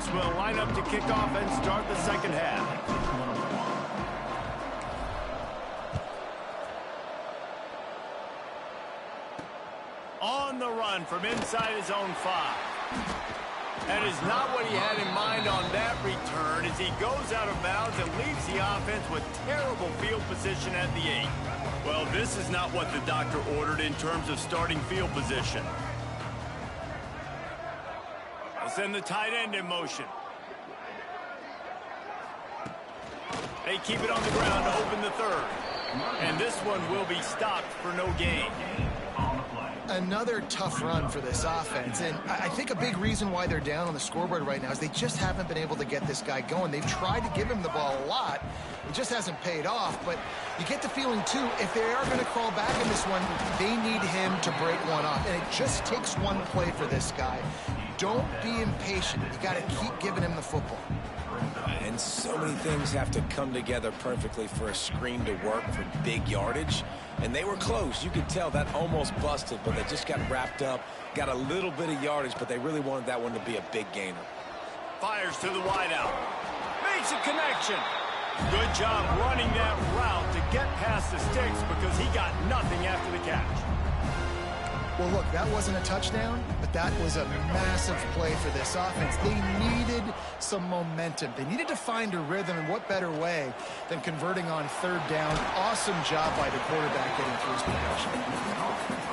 Ducks will line up to kick off and start the second half. On the run from inside his own 5. That is not what he had in mind on that return as he goes out of bounds and leaves the offense with terrible field position at the 8. Well, this is not what the doctor ordered in terms of starting field position. They'll send the tight end in motion. They keep it on the ground to open the third. And this one will be stopped for no gain. Another tough run for this offense, and I think a big reason why they're down on the scoreboard right now is they just haven't been able to get this guy going. They've tried to give him the ball a lot. It just hasn't paid off, but you get the feeling, too, if they are going to crawl back in this one, they need him to break one off, and it just takes one play for this guy. Don't be impatient. You got to keep giving him the football. And so many things have to come together perfectly for a screen to work for big yardage. And they were close. You could tell that almost busted, but they just got wrapped up, got a little bit of yardage, but they really wanted that one to be a big gainer. Fires to the wideout. Makes a connection. Good job running that route to get past the sticks because he got nothing after the catch. Well, look, that wasn't a touchdown, but that was a massive play for this offense. They needed some momentum. They needed to find a rhythm, and what better way than converting on third down. Awesome job by the quarterback getting through his progression.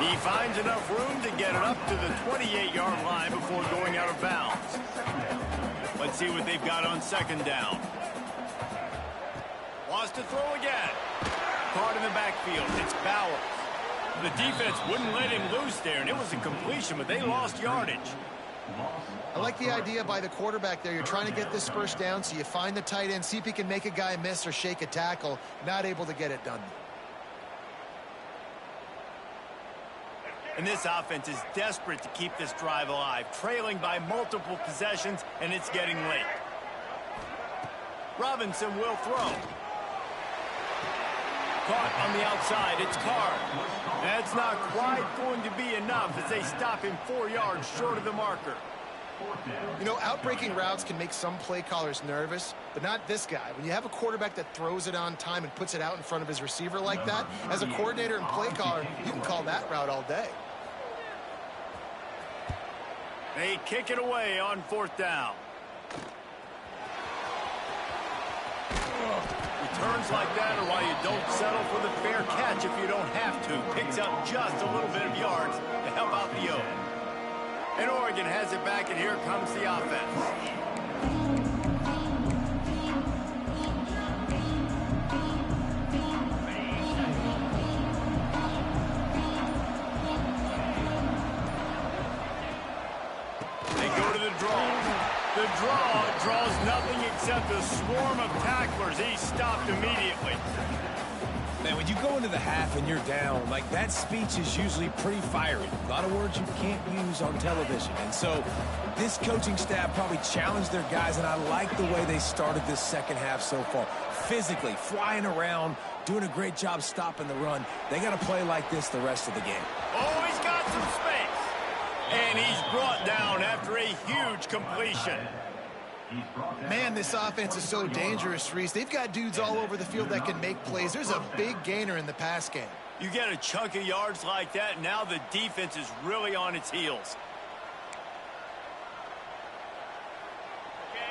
He finds enough room to get it up to the 28-yard line before going out of bounds. Let's see what they've got on second down. Wants to throw again. Caught in the backfield. It's Bowers. The defense wouldn't let him loose there, and it was a completion, but they lost yardage. I like the idea by the quarterback there. You're trying to get this first down, so you find the tight end, see if he can make a guy miss or shake a tackle. Not able to get it done. And this offense is desperate to keep this drive alive, trailing by multiple possessions, and it's getting late. Robinson will throw. Caught on the outside. It's Carr. That's not quite going to be enough as they stop him 4 yards short of the marker. You know, outbreaking routes can make some play callers nervous, but not this guy. When you have a quarterback that throws it on time and puts it out in front of his receiver like that, as a coordinator and play caller, you can call that route all day. They kick it away on fourth down. Returns like that are why you don't settle for the fair catch if you don't have to. Picks up just a little bit of yards to help out the O. And Oregon has it back, and here comes the offense. They go to the draw. The draw draws nothing except a swarm of tacklers. He's stopped immediately. Man, when you go into the half and you're down, like that speech is usually pretty fiery. A lot of words you can't use on television. And so this coaching staff probably challenged their guys, and I like the way they started this second half so far. Physically, flying around, doing a great job stopping the run. They got to play like this the rest of the game. Oh, he's got some space. And he's brought down after a huge completion. Man, this offense is so dangerous, Reese. They've got dudes all over the field that can make plays. There's a big gainer in the pass game. You get a chunk of yards like that, now the defense is really on its heels.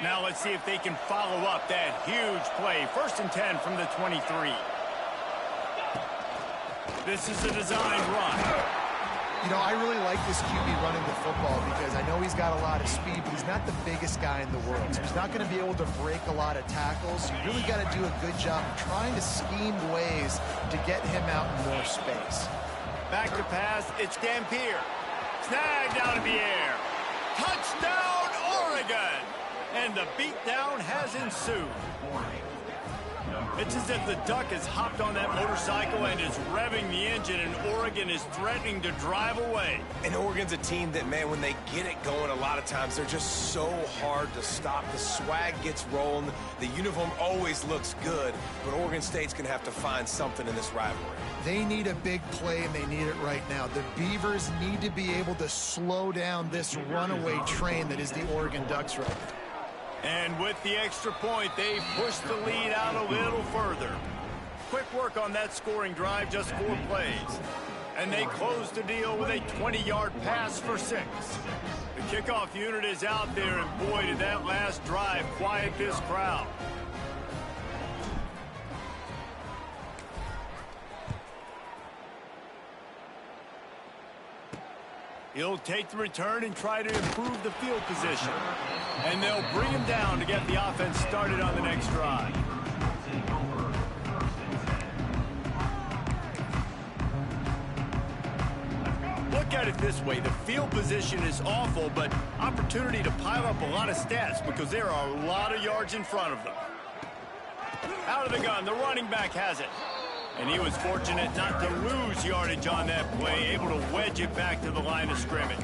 Now let's see if they can follow up that huge play. 1st and 10 from the 23. This is a designed run. You know, I really like this QB running the football because I know he's got a lot of speed, but he's not the biggest guy in the world. So he's not going to be able to break a lot of tackles. You really got to do a good job of trying to scheme ways to get him out in more space. Back to pass, it's Dampier. Snagged out of the air. Touchdown, Oregon! And the beatdown has ensued. It's as if the Duck has hopped on that motorcycle and is revving the engine, and Oregon is threatening to drive away. And Oregon's a team that, man, when they get it going, a lot of times they're just so hard to stop. The swag gets rolling. The uniform always looks good, but Oregon State's going to have to find something in this rivalry. They need a big play, and they need it right now. The Beavers need to be able to slow down this runaway train that is the Oregon Ducks right now. And with the extra point, they pushed the lead out a little further. Quick work on that scoring drive, just 4 plays. And they closed the deal with a 20-yard pass for 6. The kickoff unit is out there, and boy, did that last drive quiet this crowd. He'll take the return and try to improve the field position. And they'll bring him down to get the offense started on the next drive. Look at it this way. The field position is awful, but opportunity to pile up a lot of stats because there are a lot of yards in front of them. Out of the gun, the running back has it. And he was fortunate not to lose yardage on that play, able to wedge it back to the line of scrimmage.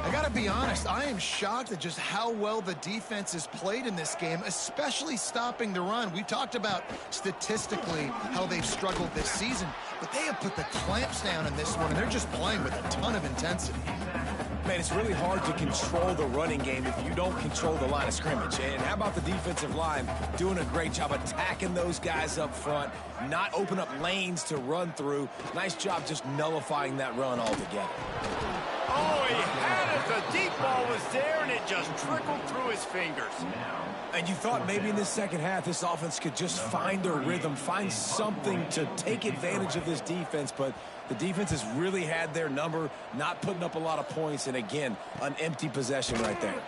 I gotta be honest, I am shocked at just how well the defense has played in this game, especially stopping the run. We talked about statistically how they've struggled this season, but they have put the clamps down in this one, and they're just playing with a ton of intensity. Man, it's really hard to control the running game if you don't control the line of scrimmage. And how about the defensive line doing a great job attacking those guys up front, not open up lanes to run through. Nice job just nullifying that run altogether. Oh, he had it. The deep ball was there, and it just trickled through his fingers. And you thought maybe in this second half this offense could just find a rhythm, find something to take advantage of this defense, but the defense has really had their number, not putting up a lot of points, and again, an empty possession right there.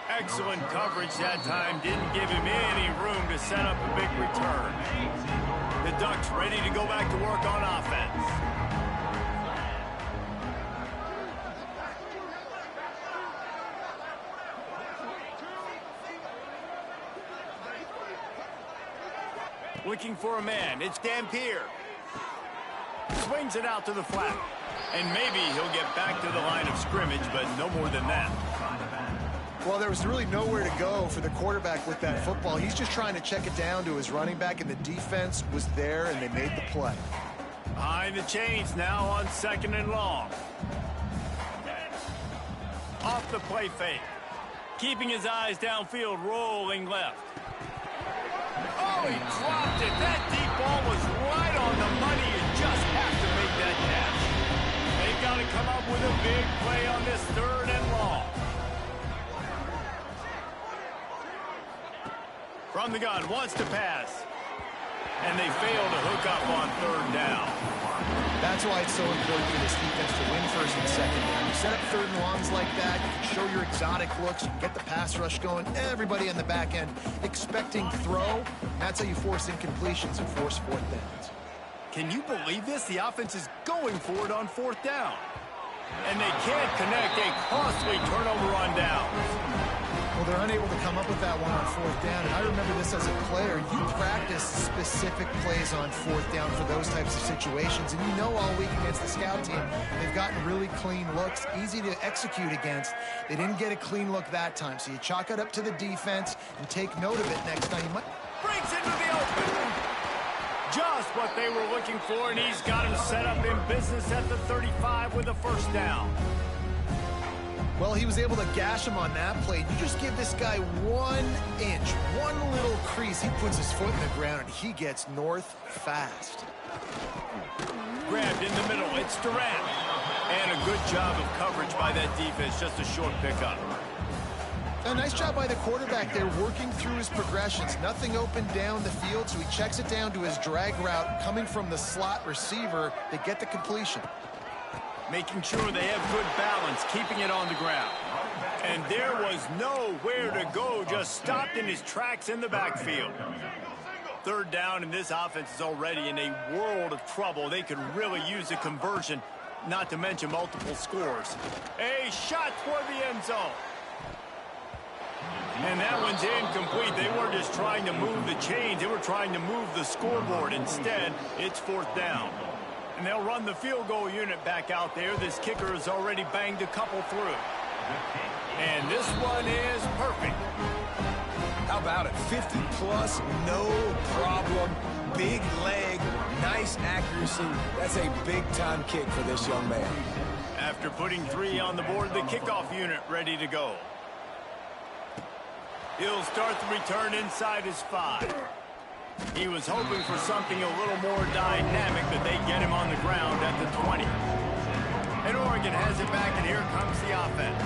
Excellent coverage that time. Didn't give him any room to set up a big return. The Ducks ready to go back to work on offense. Looking for a man. It's Dampier. Swings it out to the flat. And maybe he'll get back to the line of scrimmage, but no more than that. Well, there was really nowhere to go for the quarterback with that football. He's just trying to check it down to his running back, and the defense was there, and they made the play. Behind the chains now on 2nd and long. Off the play fake. Keeping his eyes downfield, rolling left. Oh, he dropped it. That deep ball was right on the money. You just have to make that catch. They've got to come up with a big play on this 3rd and long. From the gun, wants to pass. And they fail to hook up on 3rd down. That's why it's so important for this defense to win 1st and 2nd down. You set up 3rd and longs like that, you can show your exotic looks, you can get the pass rush going, everybody on the back end expecting throw. That's how you force incompletions and force 4th downs. Can you believe this? The offense is going for it on 4th down. And they can't connect a costly turnover on downs. Well, they're unable to come up with that one on 4th down, and I remember this as a player. You practice specific plays on 4th down for those types of situations, and you know all week against the scout team, they've gotten really clean looks, easy to execute against. They didn't get a clean look that time, so you chalk it up to the defense and take note of it next time. You might... Brings into the open. Just what they were looking for, and he's got him set up in business at the 35 with a 1st down. Well, he was able to gash him on that play. You just give this guy 1 inch, one little crease. He puts his foot in the ground, and he gets north fast. Grabbed in the middle. It's Durant. And a good job of coverage by that defense. Just a short pickup. A nice job by the quarterback there, working through his progressions. Nothing open down the field, so he checks it down to his drag route coming from the slot receiver. They get the completion. Making sure they have good balance, keeping it on the ground. And there was nowhere to go, just stopped in his tracks in the backfield. 3rd down, and this offense is already in a world of trouble. They could really use a conversion, not to mention multiple scores. A shot toward the end zone. And that one's incomplete. They weren't just trying to move the chains. They were trying to move the scoreboard. Instead, it's 4th down. And they'll run the field goal unit back out there. This kicker has already banged a couple through. And this one is perfect. How about it? 50-plus, no problem. Big leg, nice accuracy. That's a big-time kick for this young man. After putting 3 on the board, the kickoff unit ready to go. He'll start the return inside his 5. He was hoping for something a little more dynamic, but they get him on the ground at the 20. And Oregon has it back, and here comes the offense.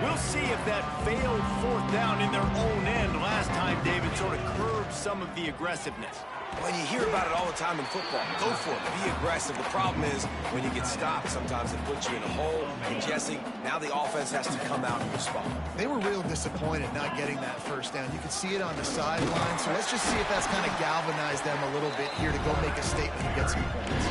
We'll see if that failed 4th down in their own end last time, David, sort of curbed some of the aggressiveness. Well, you hear about it all the time in football. Go for it. Be aggressive. The problem is when you get stopped, sometimes it puts you in a hole. And, Jesse, now the offense has to come out and respond. They were real disappointed not getting that 1st down. You could see it on the sideline. So let's just see if that's kind of galvanized them a little bit here to go make a statement and get some points.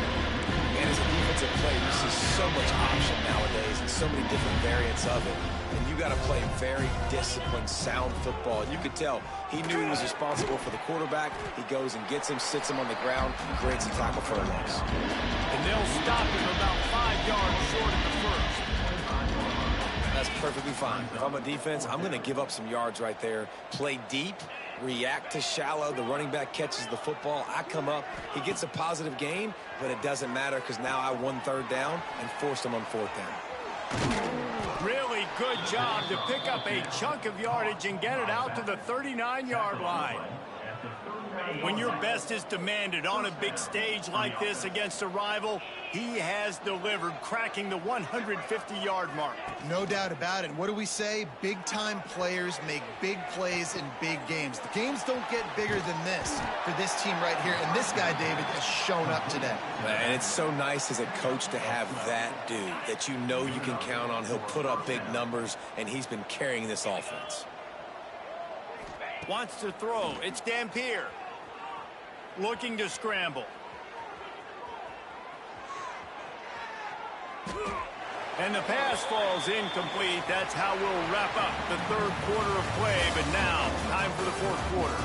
And as a defensive player, you see so much option nowadays and so many different variants of it. And you got to play very disciplined, sound football. And you could tell he knew he was responsible for the quarterback. He goes and gets him, sits him on the ground, and creates a tackle for a loss. And they'll stop him about 5 yards short of the 1st. That's perfectly fine. If I'm a defense, I'm going to give up some yards right there. Play deep, react to shallow. The running back catches the football. I come up. He gets a positive gain, but it doesn't matter because now I won 3rd down and forced him on 4th down. Really good job to pick up a chunk of yardage and get it out to the 39-yard line. When your best is demanded on a big stage like this against a rival, he has delivered, cracking the 150-yard mark. No doubt about it. What do we say? Big-time players make big plays in big games. The games don't get bigger than this for this team right here, and this guy, David, has shown up today. And it's so nice as a coach to have that dude that you know you can count on. He'll put up big numbers, and he's been carrying this offense. Wants to throw. It's Dampier. Looking to scramble. And the pass falls incomplete. That's how we'll wrap up the 3rd quarter of play. But now, time for the 4th quarter.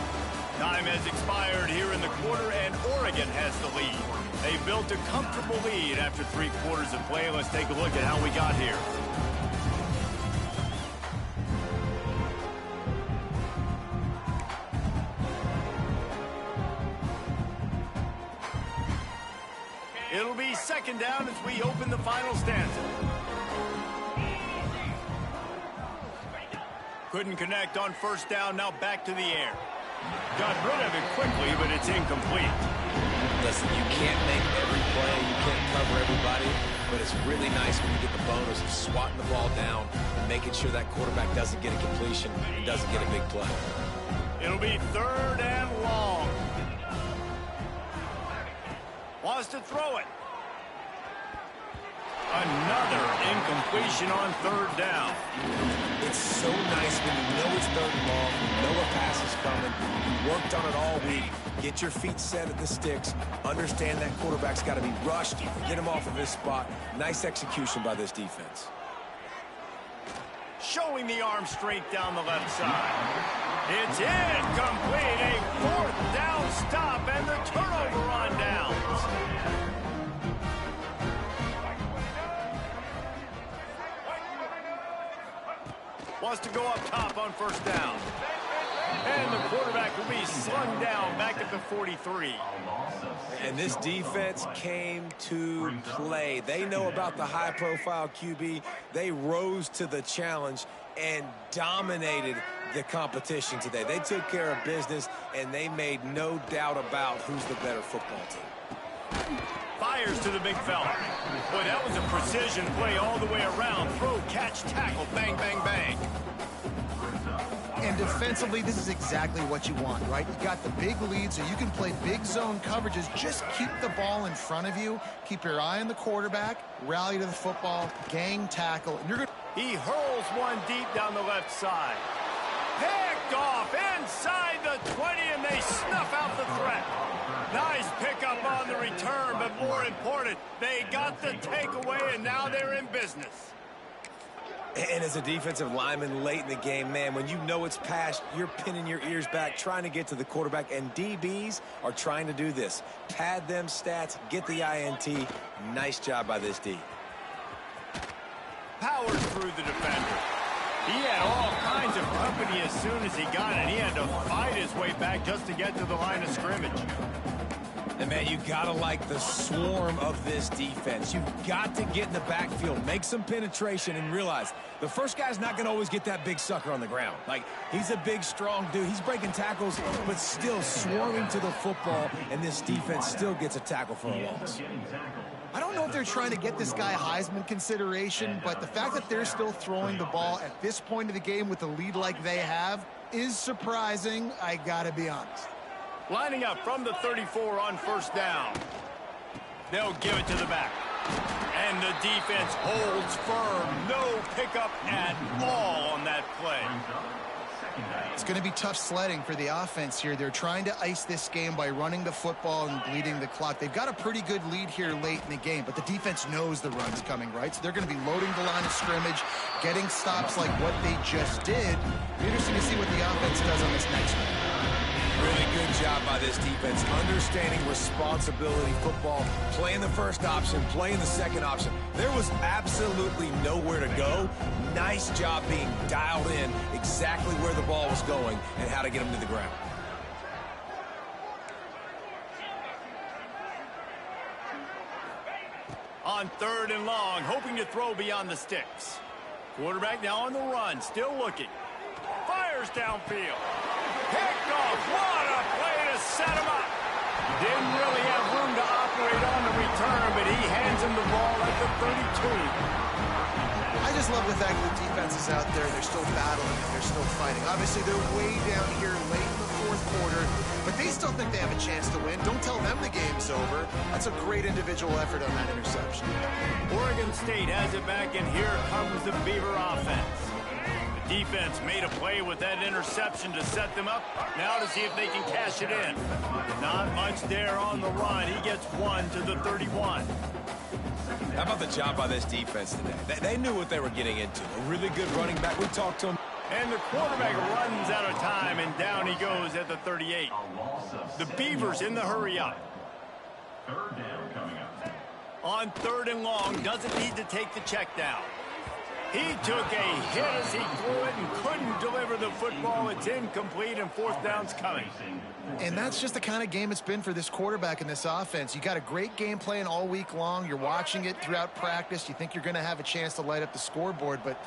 Time has expired here in the quarter, and Oregon has the lead. They built a comfortable lead after 3 quarters of play. Let's take a look at how we got here. It'll be 2nd down as we open the final stanza. Couldn't connect on 1st down, now back to the air. Got rid of it quickly, but it's incomplete. Listen, you can't make every play, you can't cover everybody, but it's really nice when you get the bonus of swatting the ball down and making sure that quarterback doesn't get a completion and doesn't get a big play. It'll be 3rd and long. Wants to throw it. Another incompletion on 3rd down. It's so nice when you know it's 3rd and long, you know a pass is coming, you worked on it all week, get your feet set at the sticks, understand that quarterback's got to be rushed, get him off of his spot. Nice execution by this defense. Showing the arm strength down the left side. It's incomplete. A 4th down stop and the turnover on downs. Wants to go up top on 1st down. And the quarterback will be slung down back at the 43. And this defense came to play. They know about the high-profile QB. They rose to the challenge and dominated the competition today. They took care of business, and they made no doubt about who's the better football team. Fires to the big fella. Boy, that was a precision play all the way around. Throw, catch, tackle, bang, bang, bang. And defensively, this is exactly what you want, right? You got the big lead, so you can play big zone coverages. Just keep the ball in front of you. Keep your eye on the quarterback. Rally to the football. Gang tackle. And you're good. He hurls one deep down the left side. Picked off inside the 20, and they snuff out the threat. Nice pickup on the return, but more important, they got the takeaway, and now they're in business. And as a defensive lineman late in the game, man, when you know it's past, you're pinning your ears back, trying to get to the quarterback, and DBs are trying to do this. Pad them stats, get the INT. Nice job by this D. Powers through the defender. He had all kinds of company as soon as he got it. He had to fight his way back just to get to the line of scrimmage. And, man, you got to like the swarm of this defense. You've got to get in the backfield, make some penetration, and realize the first guy's not going to always get that big sucker on the ground. Like, he's a big, strong dude. He's breaking tackles, but still swarming to the football, and this defense still gets a tackle for a loss. I don't know if they're trying to get this guy Heisman consideration, but the fact that they're still throwing the ball at this point of the game with a lead like they have is surprising, I gotta be honest. Lining up from the 34 on first down. They'll give it to the back. And the defense holds firm. No pickup at all on that play. It's going to be tough sledding for the offense here. They're trying to ice this game by running the football and bleeding the clock. They've got a pretty good lead here late in the game, but the defense knows the run's coming, right? So they're going to be loading the line of scrimmage, getting stops like what they just did. Interesting to see what the offense does on this next one. Really good job by this defense, understanding responsibility football, playing the first option, playing the second option. There was absolutely nowhere to go. Nice job being dialed in exactly where the ball was going and how to get him to the ground. On third and long, hoping to throw beyond the sticks. Quarterback now on the run, still looking. Fires downfield. Picked off. What a play to set him up. Didn't really have room to operate on the return, but he hands him the ball at the 32. I just love the fact that the defense is out there. They're still battling. They're still fighting. Obviously, they're way down here late in the fourth quarter, but they still think they have a chance to win. Don't tell them the game's over. That's a great individual effort on that interception. Oregon State has it back, and here comes the Beaver offense. Defense made a play with that interception to set them up. Now to see if they can cash it in. Not much there on the run. He gets one to the 31. How about the job by this defense today? They knew what they were getting into. A really good running back. We talked to him. And the quarterback runs out of time, and down he goes at the 38. The Beavers in the hurry up. Third down coming up. On third and long, doesn't need to take the check down. He took a hit as he threw it and couldn't deliver the football. It's incomplete, and fourth down's coming. And that's just the kind of game it's been for this quarterback and this offense. You got a great game plan all week long. You're watching it throughout practice. You think you're going to have a chance to light up the scoreboard, but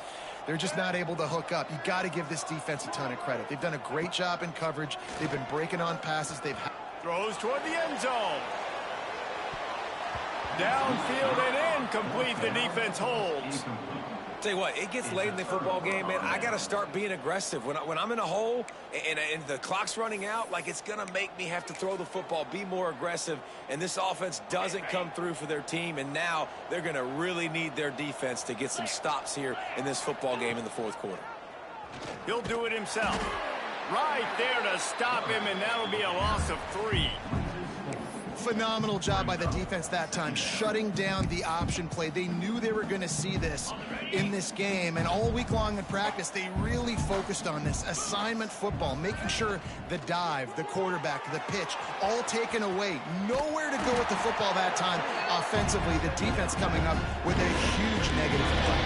they're just not able to hook up. You got to give this defense a ton of credit. They've done a great job in coverage. They've been breaking on passes. Throws toward the end zone. Downfield and incomplete. The defense holds. Tell you what, it gets late in the football game, man. I got to start being aggressive. When I'm in a hole and the clock's running out, like, it's going to make me have to throw the football, be more aggressive, and this offense doesn't come through for their team, and now they're going to really need their defense to get some stops here in this football game in the fourth quarter. He'll do it himself. Right there to stop him, and that'll be a loss of 3. Phenomenal job by the defense that time, shutting down the option play. They knew they were going to see this in this game, and all week long in practice, they really focused on this assignment football, making sure the dive, the quarterback, the pitch, all taken away. Nowhere to go with the football that time offensively. The defense coming up with a huge negative play.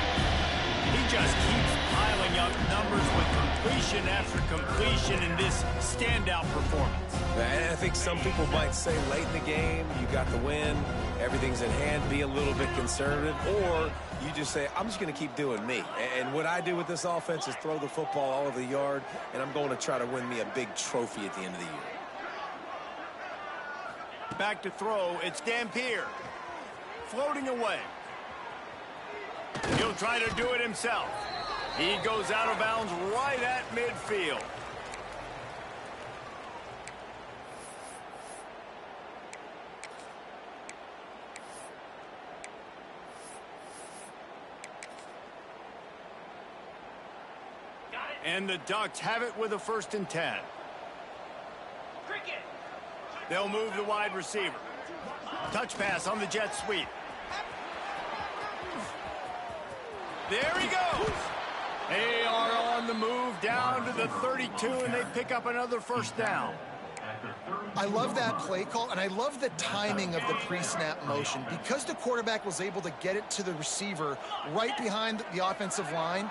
He just keeps piling up numbers with completion after completion in this standout performance. And I think some people might say late in the game, you got the win, everything's in hand, be a little bit conservative, or you just say, I'm just going to keep doing me. And what I do with this offense is throw the football all over the yard, and I'm going to try to win me a big trophy at the end of the year. Back to throw, it's Dampier. Floating away. He'll try to do it himself. He goes out of bounds right at midfield. And the Ducks have it with a 1st and 10. They'll move the wide receiver. Touch pass on the jet sweep. There he goes. They are on the move down to the 32, and they pick up another 1st down. I love that play call, and I love the timing of the pre-snap motion. Because the quarterback was able to get it to the receiver right behind the offensive line,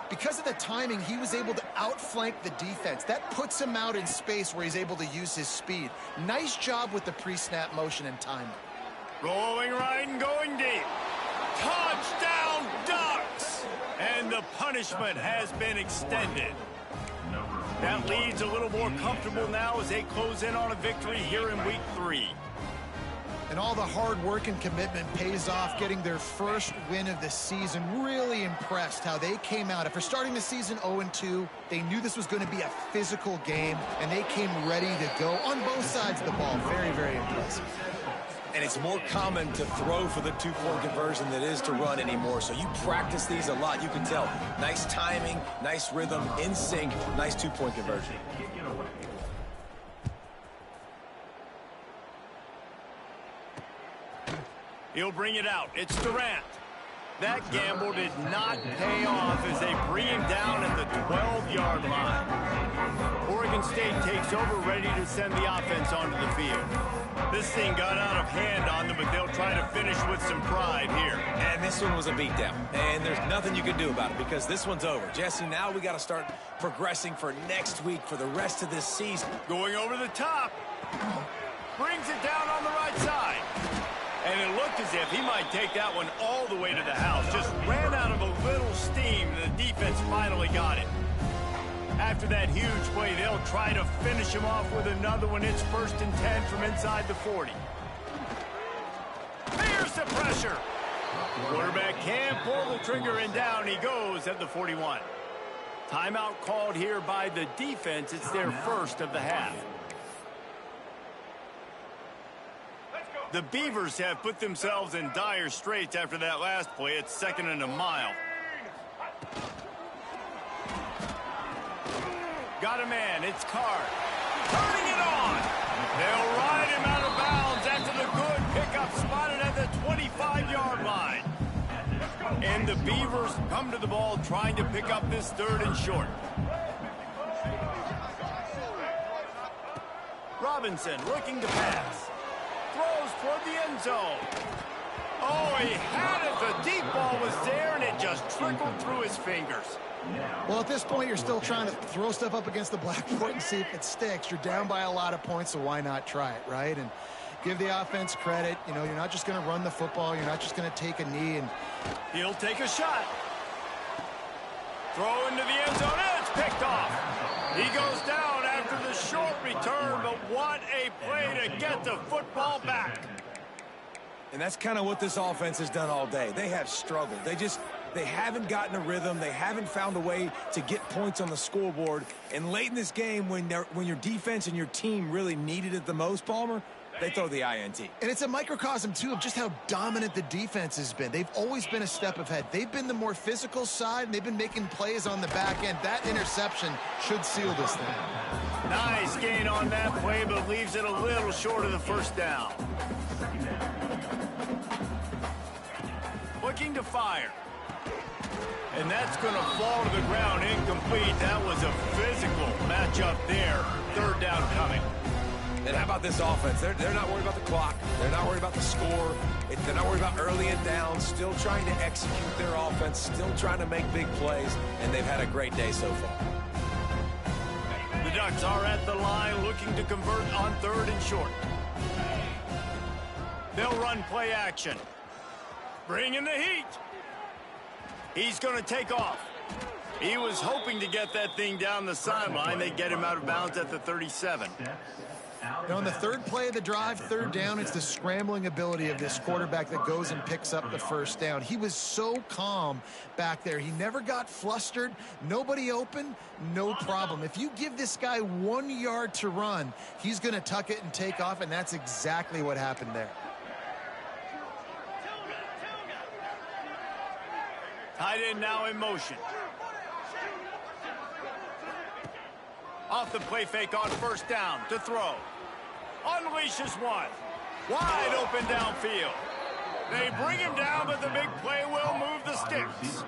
because of the timing, he was able to outflank the defense. That puts him out in space where he's able to use his speed. Nice job with the pre-snap motion and timing. Rolling right and going deep. Touchdown, Ducks! And the punishment has been extended. That lead's a little more comfortable now as they close in on a victory here in Week 3. And all the hard work and commitment pays off, getting their first win of the season. Really impressed how they came out. After starting the season 0-2, they knew this was going to be a physical game, and they came ready to go on both sides of the ball. Very, very impressive. And it's more common to throw for the two-point conversion than it is to run anymore. So you practice these a lot. You can tell. Nice timing, nice rhythm, in sync, nice two-point conversion. He'll bring it out. It's Durant. That gamble did not pay off as they bring him down at the 12-yard line. Oregon State takes over, ready to send the offense onto the field. This thing got out of hand on them, but they'll try to finish with some pride here. And this one was a beatdown. And there's nothing you can do about it because this one's over. Jesse, now we got to start progressing for next week for the rest of this season. Going over the top. Brings it down on the right side. And it looked as if he might take that one all the way to the house. Just ran out of a little steam, and the defense finally got it. After that huge play, they'll try to finish him off with another one. It's 1st and 10 from inside the 40. Here's the pressure. Quarterback can't pull the trigger, and down he goes at the 41. Timeout called here by the defense. It's their first of the half. The Beavers have put themselves in dire straits after that last play. It's 2nd and a mile. Got a man. It's Card. Turning it on. They'll ride him out of bounds after the good pickup spotted at the 25-yard line. And the Beavers come to the ball trying to pick up this 3rd and short. Robinson looking to pass. Throws toward the end zone. Oh, he had it. The deep ball was there, and it just trickled through his fingers. Well, at this point, you're still trying to throw stuff up against the blackboard and see if it sticks. You're down by a lot of points, so why not try it, right? And give the offense credit. You know, you're not just going to run the football. You're not just going to take a knee. And he'll take a shot. Throw into the end zone, and it's picked off. He goes down after the short return, but what a play to get the football back. And that's kind of what this offense has done all day. They have struggled. They haven't gotten a rhythm. They haven't found a way to get points on the scoreboard. And late in this game, when your defense and your team really needed it the most, Palmer, they throw the INT. And it's a microcosm, too, of just how dominant the defense has been. They've always been a step ahead. They've been the more physical side, and they've been making plays on the back end. That interception should seal this thing. Nice gain on that play, but leaves it a little short of the 1st down. Looking to fire. And that's going to fall to the ground incomplete. That was a physical matchup there. 3rd down coming. And how about this offense? They're not worried about the clock. They're not worried about the score. They're not worried about early and down. Still trying to execute their offense. Still trying to make big plays. And they've had a great day so far. The Ducks are at the line looking to convert on 3rd and short. They'll run play action. Bring in the heat. He's going to take off. He was hoping to get that thing down the sideline. They get him out of bounds at the 37. And on the 3rd play of the drive, 3rd down, it's the scrambling ability of this quarterback that goes and picks up the 1st down. He was so calm back there. He never got flustered. Nobody open, no problem. If you give this guy 1 yard to run, he's going to tuck it and take off, and that's exactly what happened there. Tight end now in motion. Off the play fake on 1st down to throw. Unleashes one. Wide open downfield. They bring him down, but the big play will move the sticks.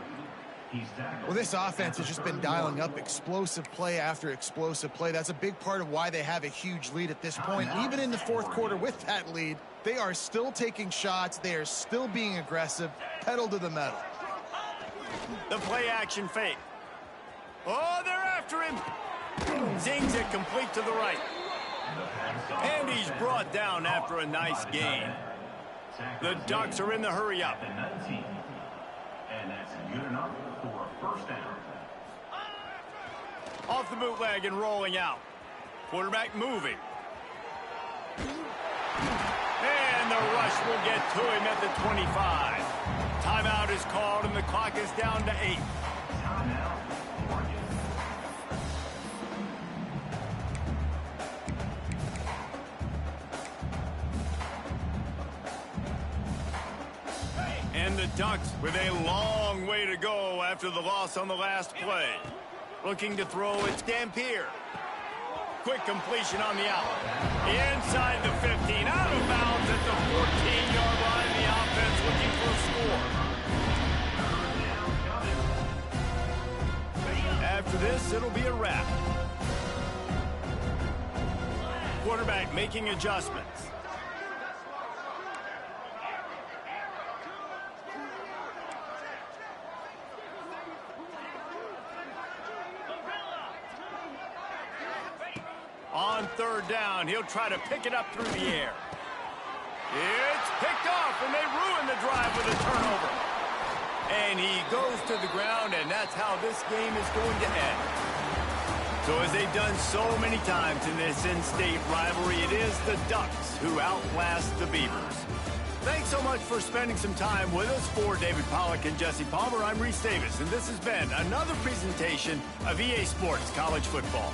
Well, this offense has just been dialing up explosive play after explosive play. That's a big part of why they have a huge lead at this point. Even in the 4th quarter with that lead, they are still taking shots. They are still being aggressive. Pedal to the metal. The play action fake. Oh, they're after him. Zings it complete to the right. And he's brought down after a nice gain. The Ducks are in the hurry up. And that's good enough for a first down. Off the bootleg and rolling out. Quarterback moving. And the rush will get to him at the 25. Timeout is called and the clock is down to 8. Timeout, Oregon. And the Ducks with a long way to go after the loss on the last play. Looking to throw, it's Dampier. Quick completion on the out. Inside the 15, out of bounds at the 14-yard line. The offense looking for a score. After this, it'll be a wrap. Quarterback making adjustments. On third down, he'll try to pick it up through the air. It's picked off, and they ruin the drive with a turnover. And he goes to the ground, and that's how this game is going to end. So as they've done so many times in this in-state rivalry, it is the Ducks who outlast the Beavers. Thanks so much for spending some time with us. For David Pollack and Jesse Palmer, I'm Reese Davis, and this has been another presentation of EA Sports College Football.